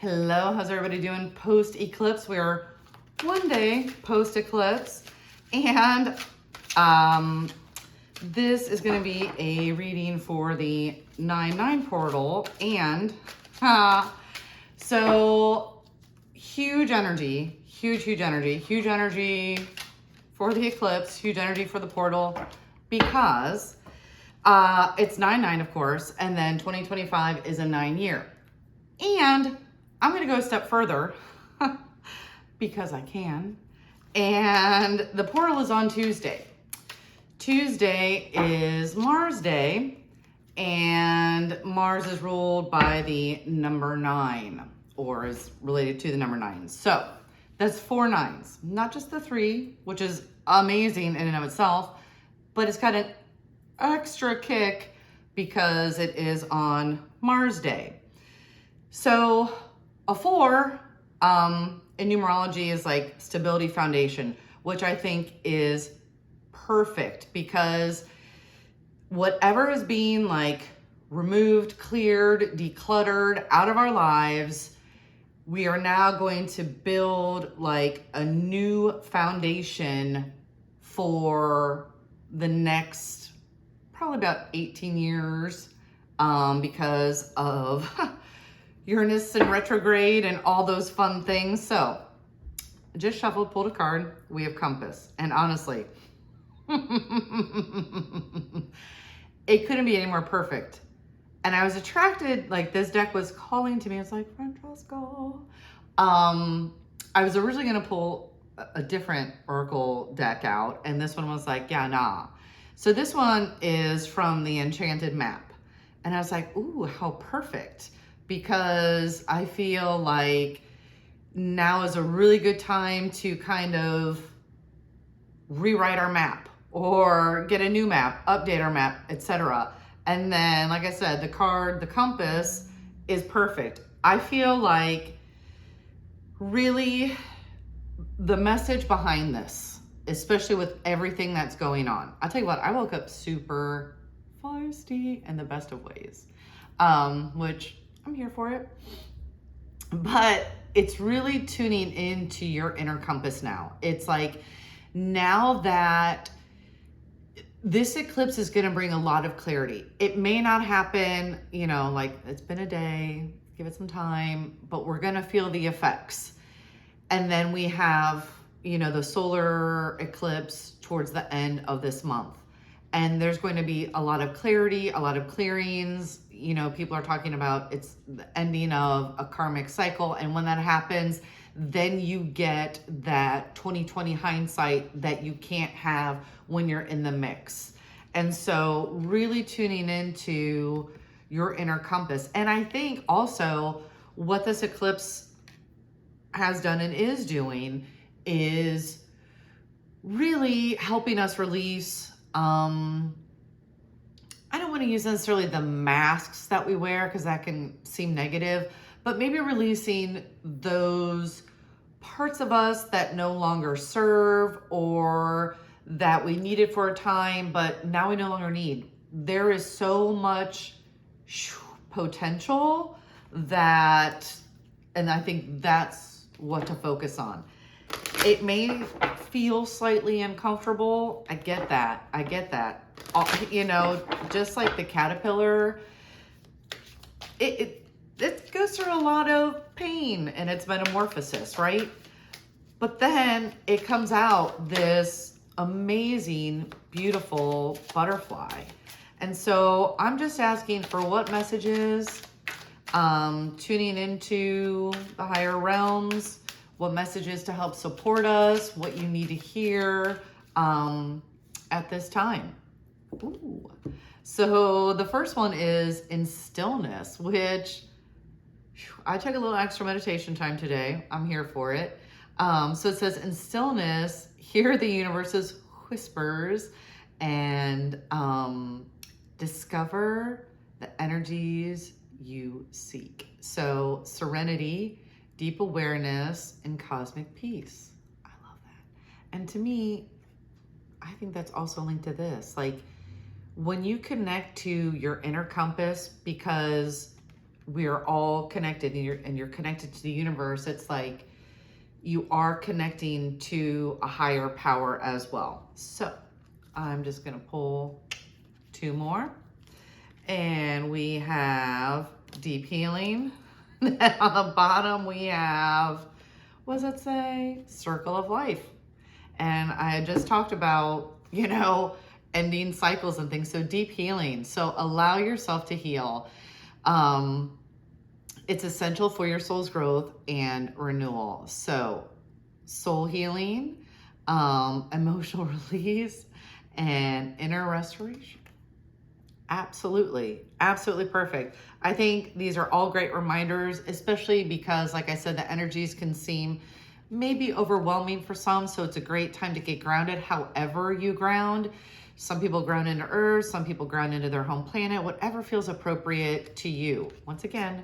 Hello, how's everybody doing post-eclipse? We are one day post-eclipse, and this is going to be a reading for the 9/9 portal, and so huge energy for the eclipse, huge energy for the portal, because it's 9/9, of course, and then 2025 is a 9-year. And I'm going to go a step further because I can. And the portal is on Tuesday. Tuesday is Mars Day, and Mars is ruled by the number 9, or is related to the number 9. So that's 4 9s, not just the 3, which is amazing in and of itself, but it's got an extra kick because it is on Mars Day. So a 4 in numerology is like stability, foundation, which I think is perfect, because whatever is being like removed, cleared, decluttered out of our lives, we are now going to build like a new foundation for the next probably about 18 years because of Uranus in retrograde and all those fun things. So just shuffled, pulled a card. We have Compass. And honestly, it couldn't be any more perfect. And I was attracted, like this deck was calling to me. It's like, Francesca. I was originally going to pull a different Oracle deck out, and this one was like, yeah, nah. So this one is from the Enchanted Map. And I was like, ooh, how perfect. Because I feel like now is a really good time to kind of rewrite our map or get a new map, update our map, etc. And then, like I said, the card, the Compass, is perfect. I feel like really the message behind this, especially with everything that's going on. I'll tell you what, I woke up super feisty in the best of ways, which I'm here for it. But it's really tuning into your inner compass now. It's like, now that this eclipse is going to bring a lot of clarity. It may not happen, like it's been a day, give it some time, but we're going to feel the effects. And then we have, the solar eclipse towards the end of this month. And there's going to be a lot of clarity, a lot of clearings. People are talking about it's the ending of a karmic cycle. And when that happens, then you get that 20/20 hindsight that you can't have when you're in the mix. And so really tuning into your inner compass. And I think also what this eclipse has done and is doing is really helping us release, I don't want to use necessarily the masks that we wear, because that can seem negative, but maybe releasing those parts of us that no longer serve, or that we needed for a time, but now we no longer need. There is so much potential that, and I think that's what to focus on. It may feel slightly uncomfortable. I get that. Just like the caterpillar, it goes through a lot of pain and its metamorphosis, right? But then it comes out this amazing, beautiful butterfly. And so I'm just asking for what messages, tuning into the higher realms, what messages to help support us, what you need to hear at this time. Ooh. So the first one is in stillness, which I took a little extra meditation time today. I'm here for it. So it says, in stillness, hear the universe's whispers and discover the energies you seek. So serenity, deep awareness, and cosmic peace. I love that. And to me, I think that's also linked to this. Like, when you connect to your inner compass, because we are all connected, and you're connected to the universe. It's like you are connecting to a higher power as well. So I'm just going to pull 2 more. And we have deep healing. And on the bottom, we have, what does it say? Circle of life. And I had just talked about, ending cycles and things. So deep healing. So allow yourself to heal. It's essential for your soul's growth and renewal. So soul healing, emotional release, and inner restoration. Absolutely. Absolutely perfect. I think these are all great reminders, especially because, like I said, the energies can seem maybe overwhelming for some. So it's a great time to get grounded however you ground. Some people ground into earth, some people ground into their home planet, whatever feels appropriate to you. Once again,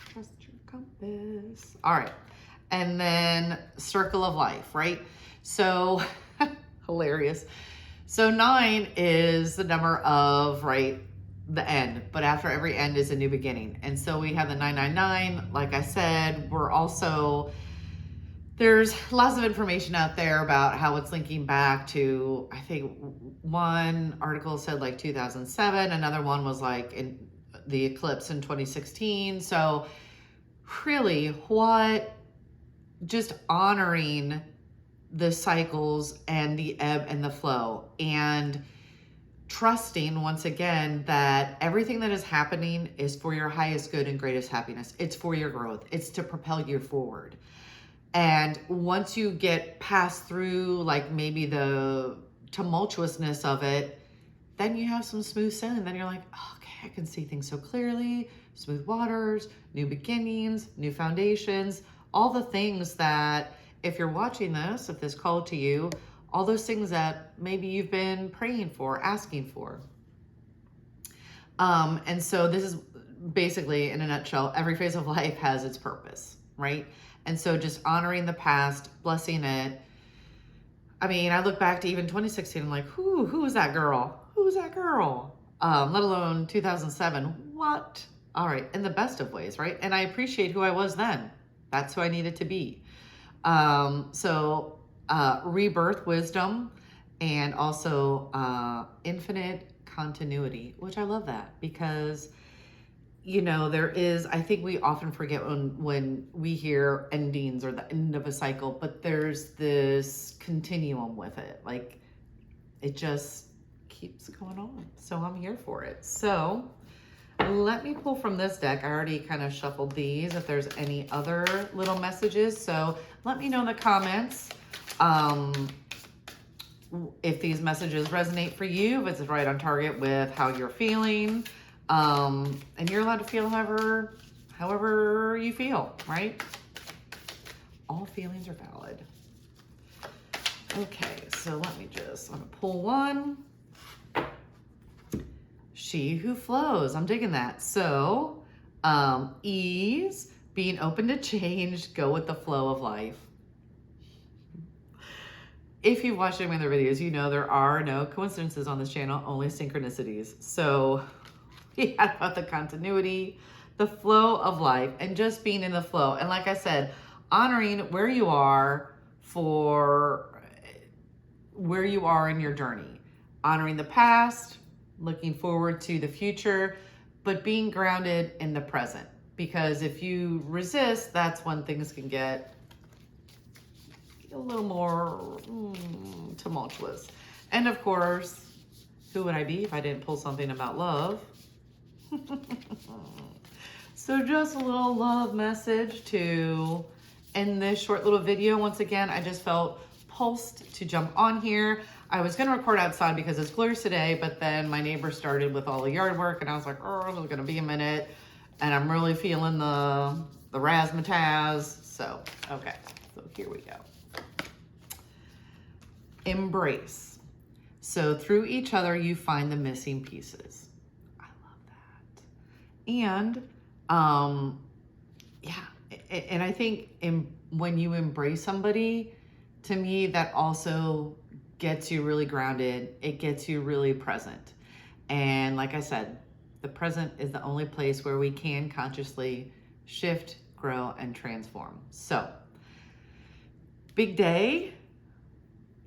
trust your compass. All right. And then circle of life, right? So hilarious. So 9 is the number of, the end, but after every end is a new beginning. And so we have the 999. Like I said, there's lots of information out there about how it's linking back to, I think one article said 2007. Another one was in the eclipse in 2016. So really just honoring the cycles and the ebb and the flow, and trusting once again that everything that is happening is for your highest good and greatest happiness. It's for your growth. It's to propel you forward. And once you get past through maybe the tumultuousness of it, then you have some smooth sailing. Then you're like, oh, okay, I can see things so clearly, smooth waters, new beginnings, new foundations, all the things that, if you're watching this, if this called to you, all those things that maybe you've been praying for, asking for. And so this is basically, in a nutshell, every phase of life has its purpose, right? And so just honoring the past, blessing it. I mean, I look back to even 2016, I'm like, who was that girl? Who was that girl? Let alone 2007. What? All right, in the best of ways, right? And I appreciate who I was then. That's who I needed to be. Rebirth wisdom, and also infinite continuity, which I love that, because there is, I think we often forget when we hear endings or the end of a cycle, but there's this continuum with it. It just keeps going on. So I'm here for it. So let me pull from this deck. I already kind of shuffled these, if there's any other little messages. So let me know in the comments if these messages resonate for you, if it's right on target with how you're feeling. And you're allowed to feel however you feel, right? All feelings are valid. Okay, so I'm gonna pull one. She who flows. I'm digging that. So, ease, being open to change, go with the flow of life. If you've watched any of my other videos, there are no coincidences on this channel, only synchronicities. So we had about the continuity, the flow of life, and just being in the flow. And like I said, honoring where you are in your journey, honoring the past, looking forward to the future, but being grounded in the present. Because if you resist, that's when things can get a little more tumultuous. And of course, who would I be if I didn't pull something about love? So just a little love message to end this short little video. Once again, I just felt pulsed to jump on here. I was going to record outside because it's glorious today, but then my neighbor started with all the yard work, and I was like, oh, it's going to be a minute. And I'm really feeling the razzmatazz. So, okay. So here we go. Embrace. So through each other, you find the missing pieces. I love that. And, and I think when you embrace somebody, to me, that also gets you really grounded. It gets you really present. And like I said, The present is the only place where we can consciously shift, grow, and transform. So, big day.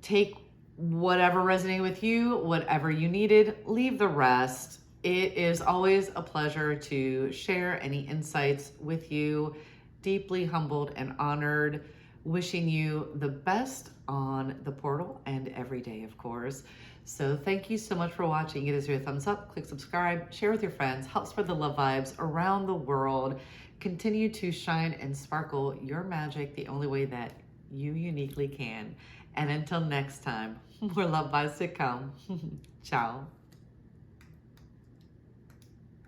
Take whatever resonated with you, whatever you needed, leave the rest. It is always a pleasure to share any insights with you. Deeply humbled and honored. Wishing you the best on the portal and every day, of course. So thank you so much for watching. It is your thumbs up, click subscribe, share with your friends, help spread the love vibes around the world. Continue to shine and sparkle your magic the only way that you uniquely can. And until next time, more love vibes to come. Ciao.